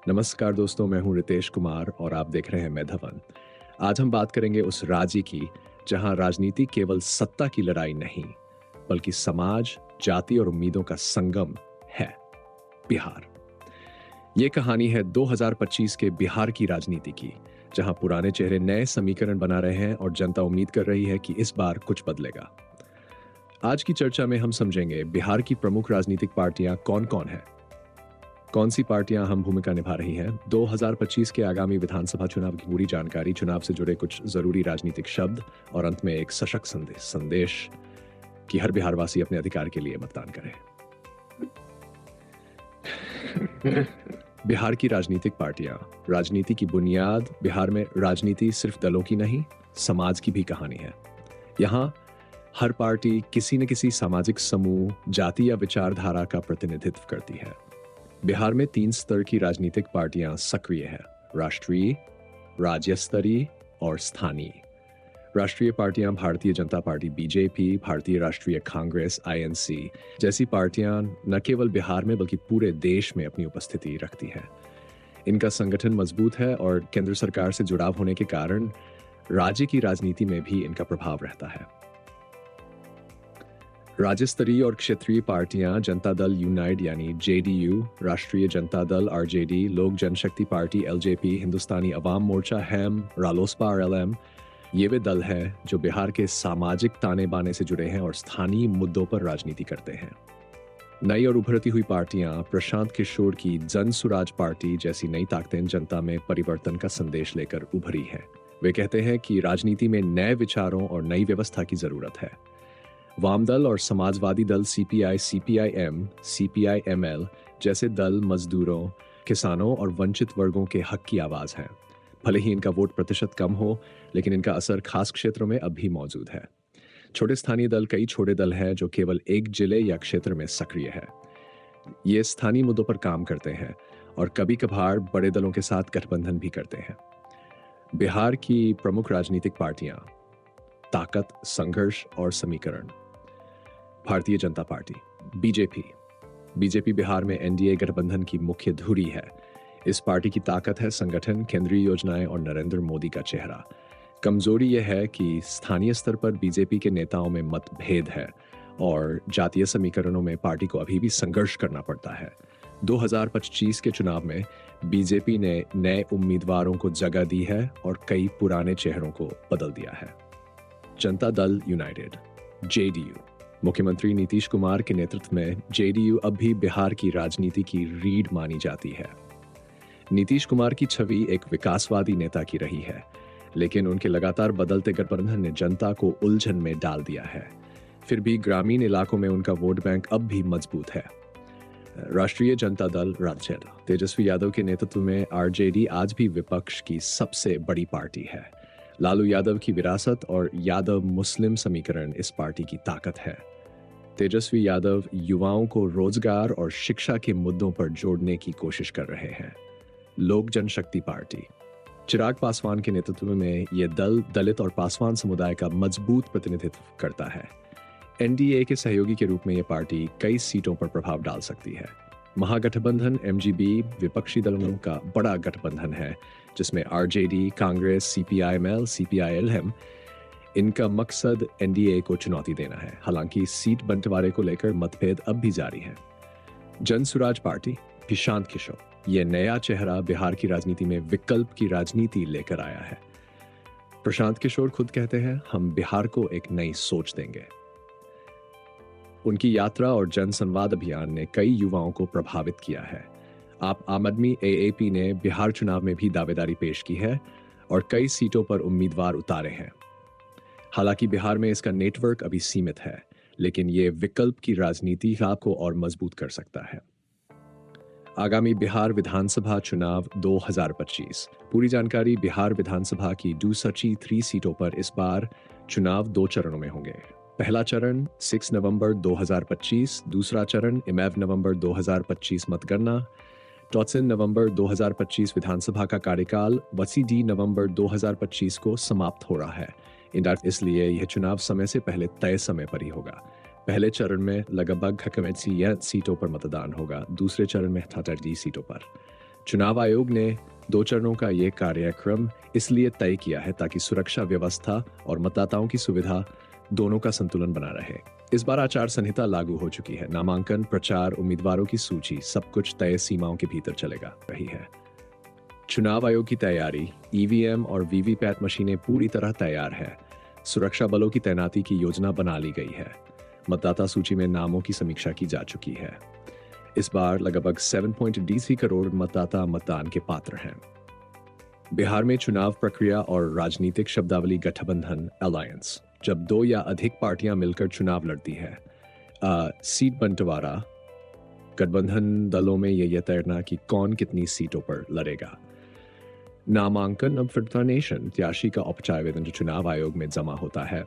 नमस्कार दोस्तों, मैं हूं रितेश कुमार और आप देख रहे हैं मैं धवन। आज हम बात करेंगे उस राज्य की जहां राजनीति केवल सत्ता की लड़ाई नहीं, बल्कि समाज, जाति और उम्मीदों का संगम है। बिहार। ये कहानी है 2025 के बिहार की राजनीति की, जहां पुराने चेहरे नए समीकरण बना रहे हैं और जनता उम्मीद कर रही है कि इस बार कुछ बदलेगा। आज की चर्चा में हम समझेंगे बिहार की प्रमुख राजनीतिक पार्टियां कौन-कौन हैं, कौन सी पार्टियां अहम भूमिका निभा रही हैं, 2025 के आगामी विधानसभा चुनाव की पूरी जानकारी, चुनाव से जुड़े कुछ जरूरी राजनीतिक शब्द और अंत में एक सशक्त संदेश कि हर बिहारवासी अपने अधिकार के लिए मतदान करे। बिहार की राजनीतिक पार्टियां, राजनीति की बुनियाद। बिहार में राजनीति सिर्फ दलों की नहीं, समाज की भी कहानी है। यहाँ हर पार्टी किसी न किसी सामाजिक समूह, जाति या विचारधारा का प्रतिनिधित्व करती है। बिहार में 3 स्तर की राजनीतिक पार्टियां सक्रिय हैं: राष्ट्रीय, राज्य स्तरीय और स्थानीय। राष्ट्रीय पार्टियां भारतीय जनता पार्टी बीजेपी, भारतीय राष्ट्रीय कांग्रेस आईएनसी जैसी पार्टियां न केवल बिहार में बल्कि पूरे देश में अपनी उपस्थिति रखती हैं। इनका संगठन मजबूत है और केंद्र सरकार से जुड़ाव होने के कारण राज्य की राजनीति में भी इनका प्रभाव रहता है। राज्य स्तरीय और क्षेत्रीय पार्टियां जनता दल यूनाइट यानी जेडीयू, राष्ट्रीय जनता दल आरजेडी, लोक जनशक्ति पार्टी एलजेपी, हिंदुस्तानी अवाम मोर्चा हैम, रालोसपा आरएलएम, ये वे दल हैं जो बिहार के सामाजिक ताने बाने से जुड़े हैं और स्थानीय मुद्दों पर राजनीति करते हैं। नई और उभरती हुई पार्टियां प्रशांत किशोर की जन सुराज पार्टी जैसी नई ताकतें जनता में परिवर्तन का संदेश लेकर उभरी हैं। वे कहते हैं कि राजनीति में नए विचारों और नई व्यवस्था की जरूरत है। वाम दल और समाजवादी दल सीपीआई, सीपीआईएम, सीपीआईएमएल जैसे दल मजदूरों, किसानों और वंचित वर्गों के हक की आवाज हैं। भले ही इनका वोट प्रतिशत कम हो, लेकिन इनका असर खास क्षेत्रों में अब भी मौजूद है। छोटे स्थानीय दल कई छोटे दल हैं जो केवल एक जिले या क्षेत्र में सक्रिय है। ये स्थानीय मुद्दों पर काम करते हैं और कभी कभार बड़े दलों के साथ गठबंधन भी करते हैं। बिहार की प्रमुख राजनीतिक पार्टियां: ताकत, संघर्ष और समीकरण। Bharatiya Janata party BJP. BJP Bihar में एनडीए गठबंधन की मुख्य धुरी है। इस पार्टी की ताकत है संगठन, केंद्रीय योजनाएं और नरेंद्र मोदी का चेहरा। कमजोरी यह है कि स्थानीय स्तर पर बीजेपी के नेताओं में मतभेद है और जातीय समीकरणों में पार्टी को अभी भी संघर्ष करना पड़ता है। 2025 के चुनाव में बीजेपी ने नए उम्मीदवारों को जगह दी है और कई पुराने चेहरों को बदल दिया है। Janata Dal United JDU. मुख्यमंत्री नीतीश कुमार के नेतृत्व में जेडीयू अब भी बिहार की राजनीति की रीढ़ मानी जाती है। नीतीश कुमार की छवि एक विकासवादी नेता की रही है, लेकिन उनके लगातार बदलते गठबंधन ने जनता को उलझन में डाल दिया है। फिर भी ग्रामीण इलाकों में उनका वोट बैंक अब भी मजबूत है। राष्ट्रीय जनता दल राजद। तेजस्वी यादव के नेतृत्व में आरजेडी आज भी विपक्ष की सबसे बड़ी पार्टी है। लालू यादव की विरासत और यादव मुस्लिम समीकरण इस पार्टी की ताकत है। तेजस्वी यादव युवाओं को रोजगार और शिक्षा के मुद्दों पर जोड़ने की कोशिश कर रहे हैं। लोक जनशक्ति पार्टी। चिराग पासवान के नेतृत्व में यह दल दलित और पासवान समुदाय का मजबूत प्रतिनिधित्व करता है। एनडीए के सहयोगी के रूप में यह पार्टी कई सीटों पर प्रभाव डाल सकती है। महागठबंधन एमजीबी विपक्षी दलों का बड़ा गठबंधन है, जिसमें आरजेडी, कांग्रेस, सीपीआईएमएल, सीपीआईएलएम, इनका मकसद एनडीए को चुनौती देना है। हालांकि सीट बंटवारे को लेकर मतभेद अब भी जारी है। जन सुराज पार्टी प्रशांत किशोर। यह नया चेहरा बिहार की राजनीति में विकल्प की राजनीति लेकर आया है। प्रशांत किशोर खुद कहते हैं, हम बिहार को एक नई सोच देंगे। उनकी यात्रा और जन संवाद अभियान ने कई युवाओं को प्रभावित किया है। आप आम आदमी एएपी ने बिहार चुनाव में भी दावेदारी पेश की है और कई सीटों पर उम्मीदवार उतारे हैं। हालांकि बिहार में इसका नेटवर्क अभी सीमित है, लेकिन ये विकल्प की राजनीति को और मजबूत कर सकता है। आगामी बिहार विधानसभा चुनाव 2025। पूरी जानकारी। बिहार विधानसभा की दूसरी 3 सीटों पर इस बार चुनाव 2 चरणों में होंगे। पहला चरण 6 नवंबर 2025, दूसरा चरण 11 नवंबर 2025 मतगणना, 14 नवंबर 2025 विधानसभा का कार्यकाल, 20 नवंबर 2025 को समाप्त हो रहा है। इसलिए यह चुनाव समय से पहले तय समय पर ही होगा। पहले चरण में लगभग 61 सीटों पर मतदान होगा, दूसरे चरण में 38 सीटों पर। चुनाव आयोग ने 2 चरणों का ये कार्यक्रम इसलिए तय किया है ताकि सुरक्षा व्यवस्था और मतदाताओं की सुविधा दोनों का संतुलन बना रहे। इस बार आचार संहिता लागू हो चुकी है। नामांकन, प्रचार, उम्मीदवारों की सूची सब कुछ तय सीमाओं के भीतर चलेगा रही है। चुनाव आयोग की तैयारी, ईवीएम और वीवीपैट मशीनें पूरी तरह तैयार है। सुरक्षा बलों की तैनाती की योजना बना ली गई है। मतदाता सूची में नामों की समीक्षा की जा चुकी है। इस बार लगभग 7.DC करोड़ मतदाता मतदान के पात्र हैं। बिहार में चुनाव प्रक्रिया और राजनीतिक शब्दावली गठबंधन अलायंस, जब 2 या अधिक पार्टियां मिलकर चुनाव लड़ती है। सीट बंटवारा, गठबंधन दलों में यह तय करना कि कौन कितनी सीटों पर लड़ेगा। नामांकन, अब फिल्ट्रेशन, त्याशी का औपचारिक आवेदन जो चुनाव आयोग में जमा होता है।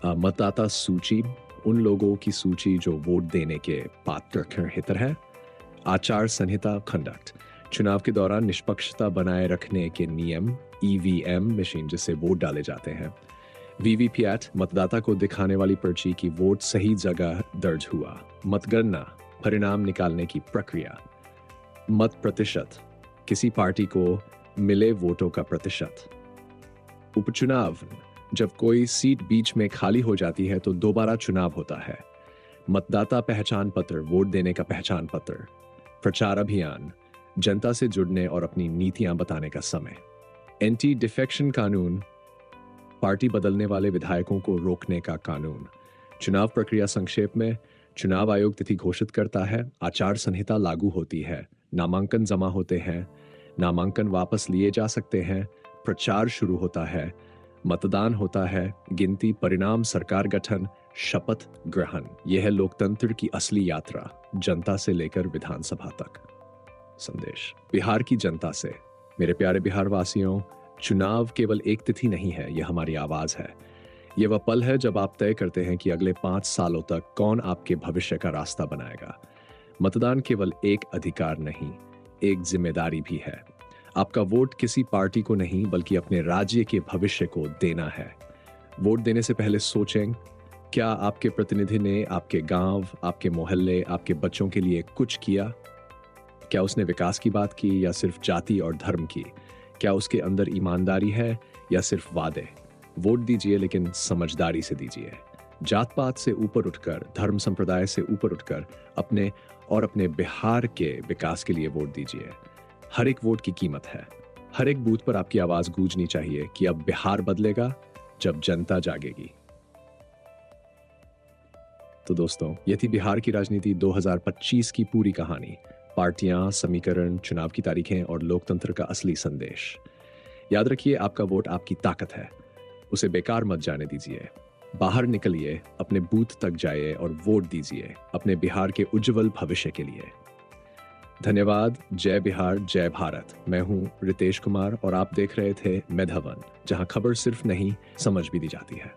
मतदाता सूची, उन लोगों की सूची जो वोट देने के पात्र है। आचार संहिता कंडक्ट, चुनाव के दौरान निष्पक्षता बनाए रखने के नियम। ईवीएम मशीन जिससे वोट डाले जाते हैं। वीवीपैट, मतदाता को दिखाने वाली पर्ची की वोट सही जगह दर्ज हुआ। मतगणना, परिणाम निकालने की प्रक्रिया। मत प्रतिशत, किसी पार्टी को मिले वोटों का प्रतिशत। उपचुनाव, जब कोई सीट बीच में खाली हो जाती है तो दोबारा चुनाव होता है। मतदाता पहचान पत्र, वोट देने का पहचान पत्र। प्रचार अभियान, जनता से जुड़ने और अपनी नीतियां बताने का समय। एंटी डिफेक्शन कानून, पार्टी बदलने वाले विधायकों को रोकने का कानून। चुनाव प्रक्रिया संक्षेप में, चुनाव आयोग तिथि घोषित करता है, आचार संहिता लागू होती है, नामांकन जमा होते हैं, नामांकन वापस लिए जा सकते हैं, प्रचार शुरू होता है, मतदान होता है, गिनती, परिणाम, सरकार गठन, शपथ ग्रहण। यह है लोकतंत्र की असली यात्रा, जनता से लेकर विधानसभा तक। संदेश बिहार की जनता से। मेरे प्यारे बिहार वासियों, चुनाव केवल एक तिथि नहीं है, यह हमारी आवाज है। यह वह पल है जब आप तय करते हैं कि अगले 5 सालों तक कौन आपके भविष्य का रास्ता बनाएगा। मतदान केवल एक अधिकार नहीं, एक जिम्मेदारी भी है। आपका वोट किसी पार्टी को नहीं बल्कि अपने राज्य के भविष्य को देना है। वोट देने से पहले सोचें, क्या आपके प्रतिनिधि ने आपके गांव, आपके मोहल्ले, आपके बच्चों के लिए कुछ किया? क्या उसने विकास की बात की या सिर्फ जाति और धर्म की? क्या उसके अंदर ईमानदारी है या सिर्फ वादे? वोट दीजिए लेकिन समझदारी से दीजिए। जात पात से ऊपर उठकर, धर्म संप्रदाय से ऊपर उठकर अपने और अपने बिहार के विकास के लिए वोट दीजिए। हर एक वोट की कीमत है। हर एक बूथ पर आपकी आवाज गूंजनी चाहिए कि अब बिहार बदलेगा जब जनता जागेगी। तो दोस्तों, ये थी बिहार की राजनीति 2025 की पूरी कहानी। पार्टियां, समीकरण, चुनाव की तारीखें और लोकतंत्र का असली संदेश। याद रखिए, आपका वोट आपकी ताकत है, उसे बेकार मत जाने दीजिए। बाहर निकलिए, अपने बूथ तक जाइए और वोट दीजिए अपने बिहार के उज्जवल भविष्य के लिए। धन्यवाद। जय बिहार, जय भारत। मैं हूं रितेश कुमार और आप देख रहे थे मेधावन, जहां खबर सिर्फ नहीं, समझ भी दी जाती है।